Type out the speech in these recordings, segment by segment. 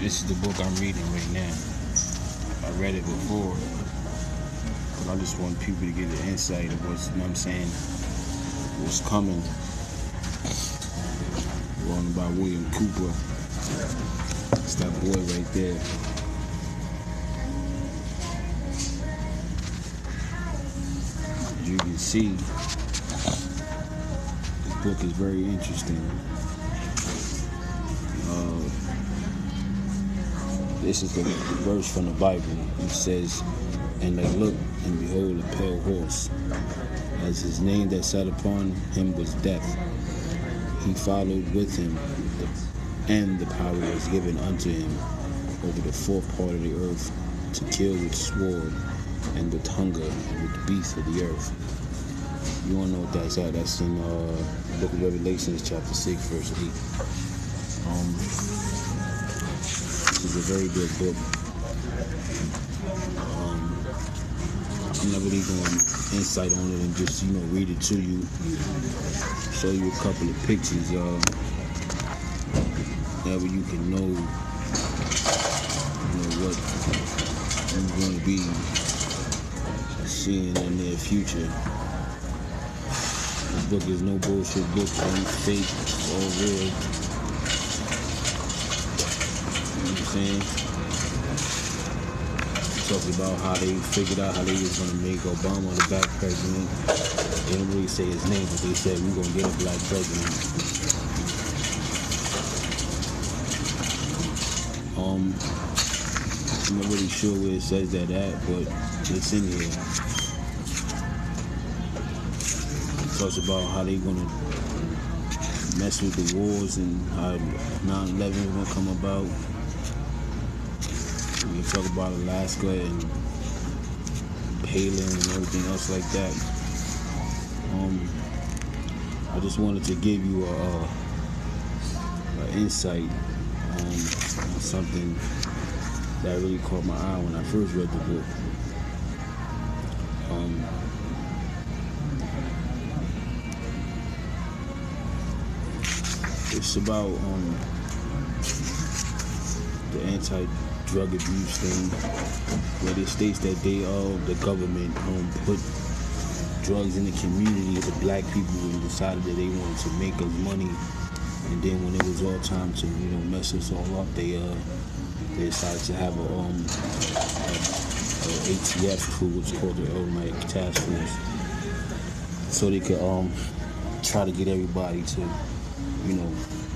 This is the book I'm reading right now. I read it before, but I just want people to get the insight of what's, you know what I'm saying, what's coming. Written by William Cooper. It's that boy right there. As you can see, this book is very interesting. This is the verse from the Bible. It says, "And they looked, and behold, a pale horse. As his name that sat upon him was Death. He followed with him, and the power was given unto him over the fourth part of the earth, to kill with sword, and with hunger, and with the beasts of the earth." You wanna know what that's at? That's in the book of Revelations, chapter 6, verse 8. This is a very good book. I'm not really going insight on it and just, read it to you. Show you a couple of pictures, that way you can know, what you're going to be seeing in the near future. This book is no bullshit book, ain't fake, it's all real. You know what I'm saying? Talking about how they figured out how they was going to make Obama the black president. They didn't really say his name, but they said we're going to get a black president. I'm not really sure where it says that at, but it's in here. It talks about how they going to mess with the wars and how 9/11 is going to come about. We talk about Alaska and Palin and everything else like that. I just wanted to give you an insight on something that really caught my eye when I first read the book. It's about the anti-drug abuse thing, where it states that the government put drugs in the community of the black people and decided that they wanted to make us money, and then when it was all time to mess us all up, they decided to have a ATF crew, which is called the Automatic Task Force, so they could try to get everybody to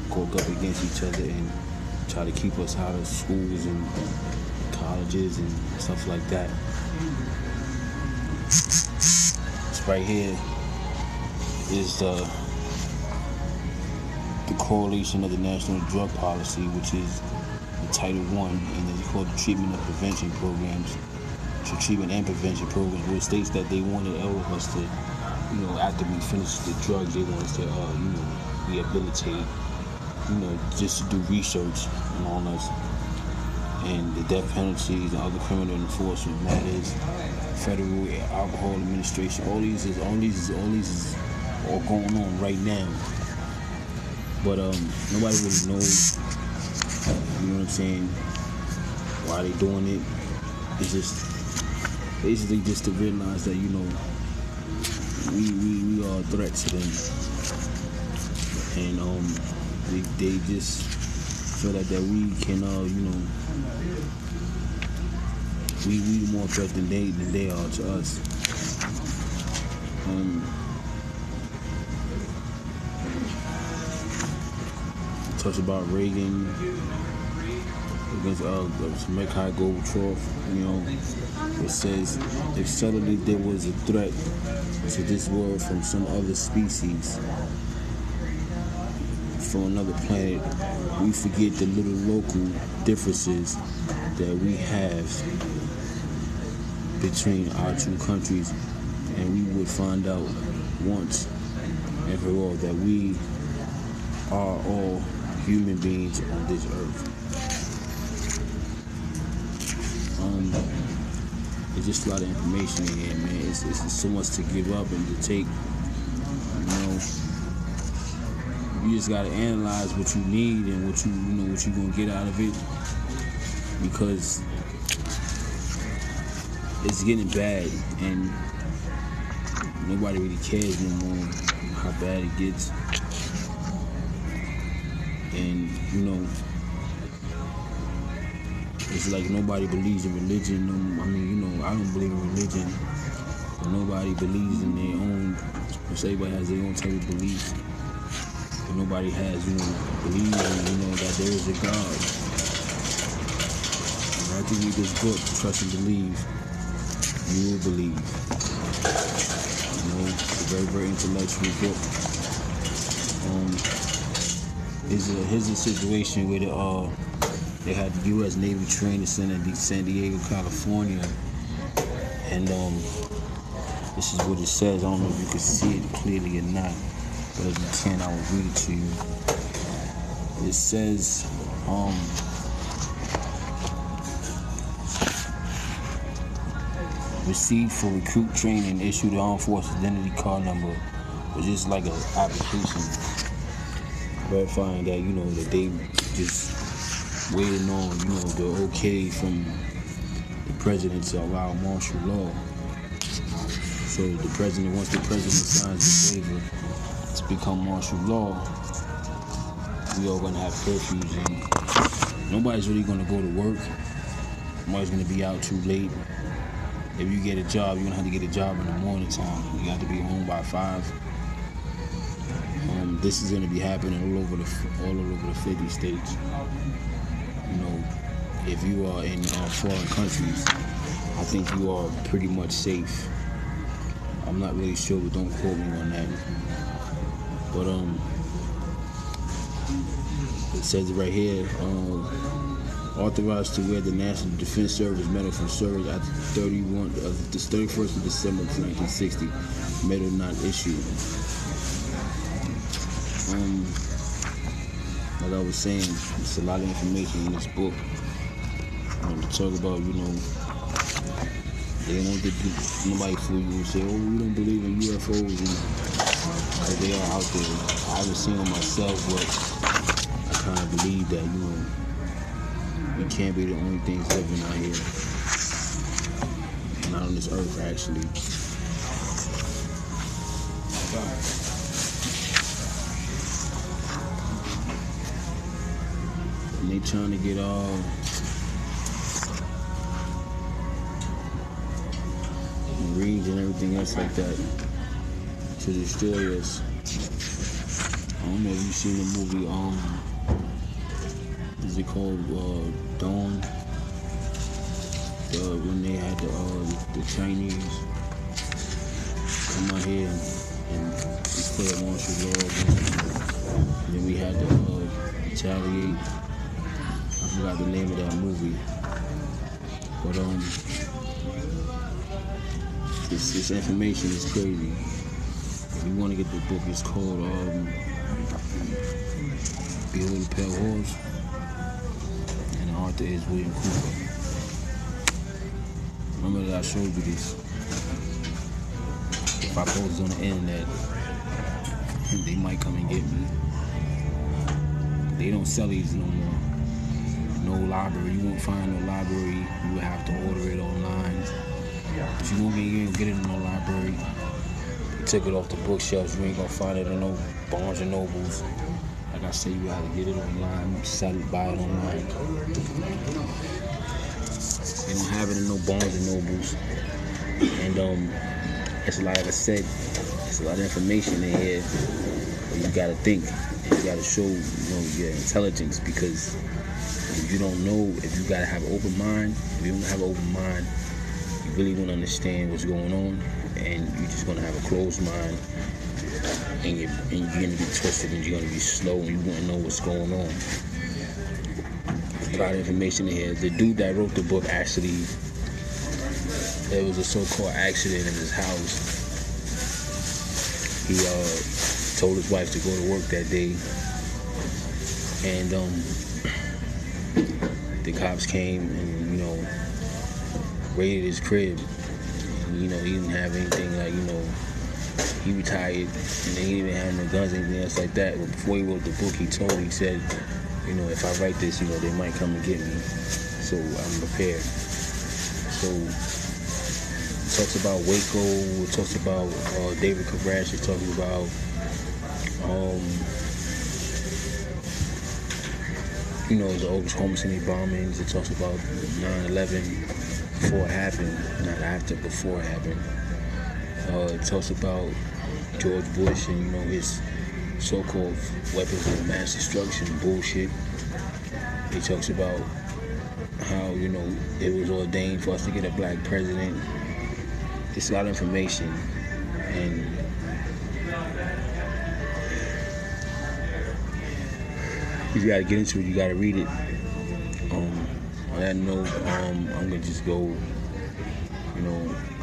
go up against each other and try to keep us out of schools and colleges and stuff like that. This right here is the correlation of the National Drug Policy, which is the Title I, and it's called the Treatment and Prevention Programs. So treatment and prevention programs, where it states that they wanted all of us to, after we finish the drugs, they want us to, rehabilitate, just to do research on us, and the death penalties and other criminal enforcement matters, Federal Alcohol Administration. All these is all going on right now. But nobody really knows, you know what I'm saying, why they doing it. It's just basically just to realize that, we are a threat to them. And they just feel that we can, we more threat than they are to us. Talks about Reagan against Mikhail Gorbachev. It says, if suddenly there was a threat to this world from some other species, from another planet, we forget the little local differences that we have between our two countries, and we would find out once and for all that we are all human beings on this earth. It's just a lot of information in here, man. It's so much to give up and to take. You just gotta analyze what you need and what you gonna get out of it, because it's getting bad and nobody really cares no more how bad it gets. And it's like nobody believes in religion. I mean, I don't believe in religion, but nobody believes in their own. Because everybody has their own type of beliefs, but nobody has, believes in, that there is a God. And after you read this book, Trust and Believe, you will believe. It's a very, very intellectual book. Here's a situation where they had the U.S. Navy Training Center in San Diego, California, and this is what it says. I don't know if you can see it clearly or not, but if you can, I will read it to you. It says, received for recruit training, issued the Armed Forces Identity Card number, which is like an application verifying that, that they just waiting on, the okay from the president to allow martial law. So once the president signs the waiver to become martial law, we all gonna have curfews and nobody's really gonna go to work. Nobody's gonna be out too late. If you get a job, you're gonna have to get a job in the morning time. You got to be home by 5. This is gonna be happening all over the 50 states. If you are in foreign countries, I think you are pretty much safe. I'm not really sure, but don't quote me on that. But it says it right here. Authorized to wear the National Defense Service Medal from service at the 31st of December 1960. Medal not issued. Like I was saying, it's a lot of information in this book. To talk about, they don't want nobody fool you and say, oh, we don't believe in UFOs, because they are out there. I haven't seen them myself, but I kind of believe that, we can't be the only things living out here. Not on this earth, actually. And they trying to get all Marines and everything else like that to destroy us. I don't know if you've seen the movie, is it called Dawn? When they had the Chinese come out here and declare martial law. And then we had to retaliate. I forgot the name of that movie. But this information is crazy. If you want to get the book, it's called Behold the Pale Horse, and the author is William Cooper. Remember that I showed you this. If I post it on the internet, they might come and get me. They don't sell these no more. No library. You won't find no library. You would have to order it online. But you won't get it in no library. You took it off the bookshelves. You ain't gonna find it in no Barnes and Nobles. Like I said, you have to get it online, sell it, buy it online. They don't have it in no Barnes and Nobles. And it's a lot, like I said, it's a lot of information in here. But you gotta think. And you gotta show, your intelligence, because if you don't know, if you gotta have an open mind, if you don't have an open mind, you really won't understand what's going on, and you're just gonna have a closed mind, and you're gonna be twisted, and you're gonna be slow, and you won't know what's going on. There's a lot of information in here. The dude that wrote the book, actually, there was a so-called accident in his house. He told his wife to go to work that day, and the cops came and raided his crib. And, he didn't have anything like, he retired, and then he didn't have no guns or anything else like that. But before he wrote the book, he said, if I write this, they might come and get me. so I'm prepared. So it talks about Waco, it talks about David Koresh, it talks about the Oklahoma City bombings, it talks about 9/11 before it happened, not after, before it happened. It talks about George Bush and his so-called weapons of mass destruction bullshit. It talks about how it was ordained for us to get a black president. It's a lot of information, and you gotta get into it. You gotta read it. On that note, I'm gonna just go.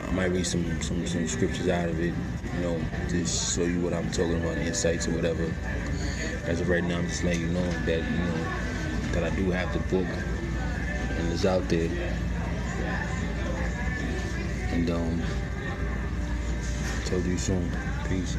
I might read some scriptures out of it. Just show you what I'm talking about, insights or whatever. As of right now, I'm just letting you know that that I do have the book and it's out there. And talk to you soon. Peace.